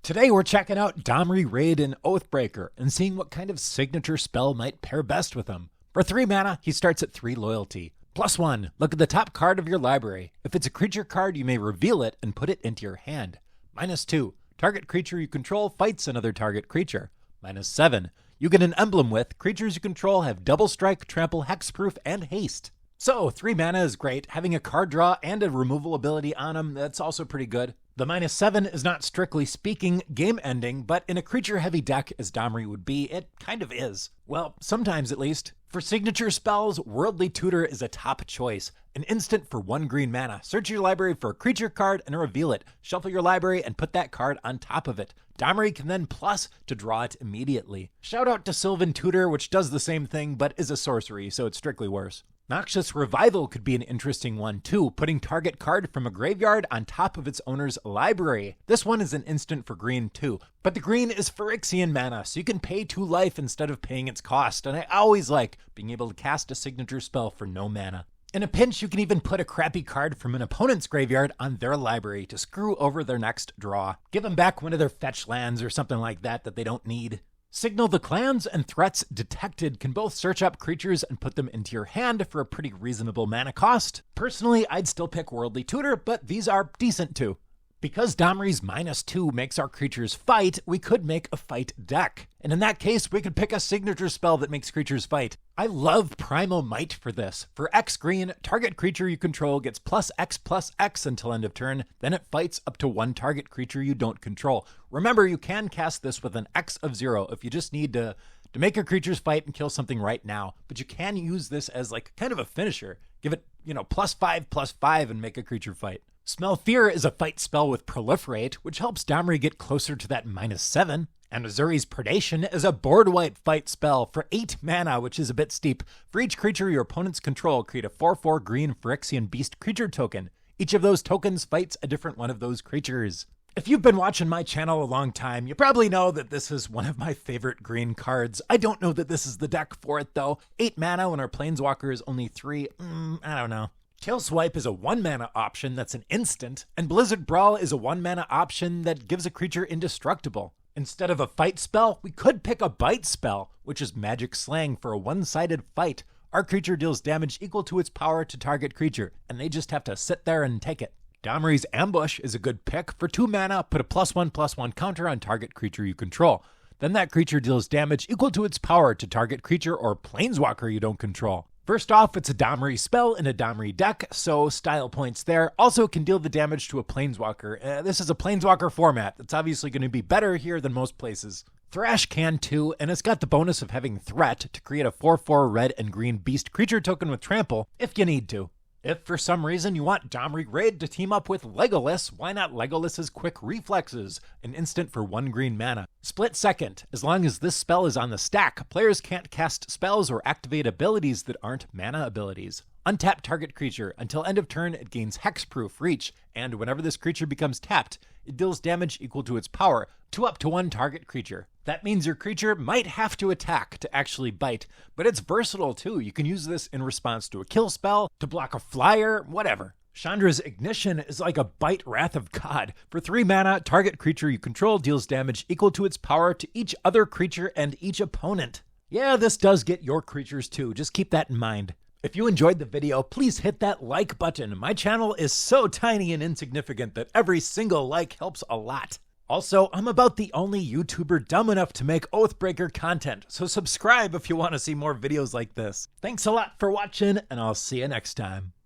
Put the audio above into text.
Today we're checking out Domri, Rade, and Oathbreaker and seeing what kind of signature spell might pair best with him. For 3 mana, he starts at 3 loyalty. +1, look at the top card of your library. If it's a creature card, you may reveal it and put it into your hand. -2, target creature you control fights another target creature. -7, you get an emblem with creatures you control have double strike, trample, hexproof, and haste. So 3 mana is great. Having a card draw and a removal ability on him, that's also pretty good. The -7 is not strictly speaking game ending, but in a creature heavy deck as Domri would be, it kind of is. Well, sometimes at least. For signature spells, Worldly Tutor is a top choice. An instant for 1 green mana. Search your library for a creature card and reveal it. Shuffle your library and put that card on top of it. Domri can then plus to draw it immediately. Shout out to Sylvan Tutor, which does the same thing but is a sorcery, so it's strictly worse. Noxious Revival could be an interesting one too, putting target card from a graveyard on top of its owner's library. This one is an instant for green too, but the green is Phyrexian mana, so you can pay 2 life instead of paying its cost, and I always like being able to cast a signature spell for no mana. In a pinch, you can even put a crappy card from an opponent's graveyard on their library to screw over their next draw. Give them back one of their fetch lands or something like that they don't need. Signal the Clans and Threats Detected can both search up creatures and put them into your hand for a pretty reasonable mana cost. Personally, I'd still pick Worldly Tutor, but these are decent too. Because Domri's -2 makes our creatures fight, we could make a fight deck. And in that case, we could pick a signature spell that makes creatures fight. I love Primal Might for this. For X green, target creature you control gets +X/+X until end of turn, then it fights up to 1 target creature you don't control. Remember, you can cast this with an X of 0 if you just need to make your creatures fight and kill something right now. But you can use this as like kind of a finisher. Give it, +5/+5 and make a creature fight. Smell Fear is a fight spell with Proliferate, which helps Domri get closer to that -7. And Azuri's Predation is a board wipe fight spell for 8 mana, which is a bit steep. For each creature your opponents control, create a 4/4 green Phyrexian Beast creature token. Each of those tokens fights a different one of those creatures. If you've been watching my channel a long time, you probably know that this is one of my favorite green cards. I don't know that this is the deck for it though. 8 mana when our Planeswalker is only 3, I don't know. Tail Swipe is a 1 mana option that's an instant, and Blizzard Brawl is a 1 mana option that gives a creature indestructible. Instead of a fight spell, we could pick a bite spell, which is magic slang for a one-sided fight. Our creature deals damage equal to its power to target creature, and they just have to sit there and take it. Domri's Ambush is a good pick. For 2 mana, put a +1/+1 counter on target creature you control. Then that creature deals damage equal to its power to target creature or planeswalker you don't control. First off, it's a Domri spell in a Domri deck, so style points there. Also can deal the damage to a planeswalker. This is a planeswalker format. That's obviously going to be better here than most places. Thrash can too, and it's got the bonus of having Threat to create a 4/4 red and green beast creature token with trample if you need to. If for some reason you want Domri Raid to team up with Legolas, why not Legolas's Quick Reflexes, an instant for 1 green mana. Split Second. As long as this spell is on the stack, players can't cast spells or activate abilities that aren't mana abilities. Untap target creature. Until end of turn, it gains hexproof reach, and whenever this creature becomes tapped, it deals damage equal to its power to up to 1 target creature. That means your creature might have to attack to actually bite, but it's versatile too. You can use this in response to a kill spell, to block a flyer, whatever. Chandra's Ignition is like a bite Wrath of God. For 3 mana, target creature you control deals damage equal to its power to each other creature and each opponent. Yeah, this does get your creatures too, just keep that in mind. If you enjoyed the video, please hit that like button. My channel is so tiny and insignificant that every single like helps a lot. Also, I'm about the only YouTuber dumb enough to make Oathbreaker content, so subscribe if you want to see more videos like this. Thanks a lot for watching, and I'll see you next time.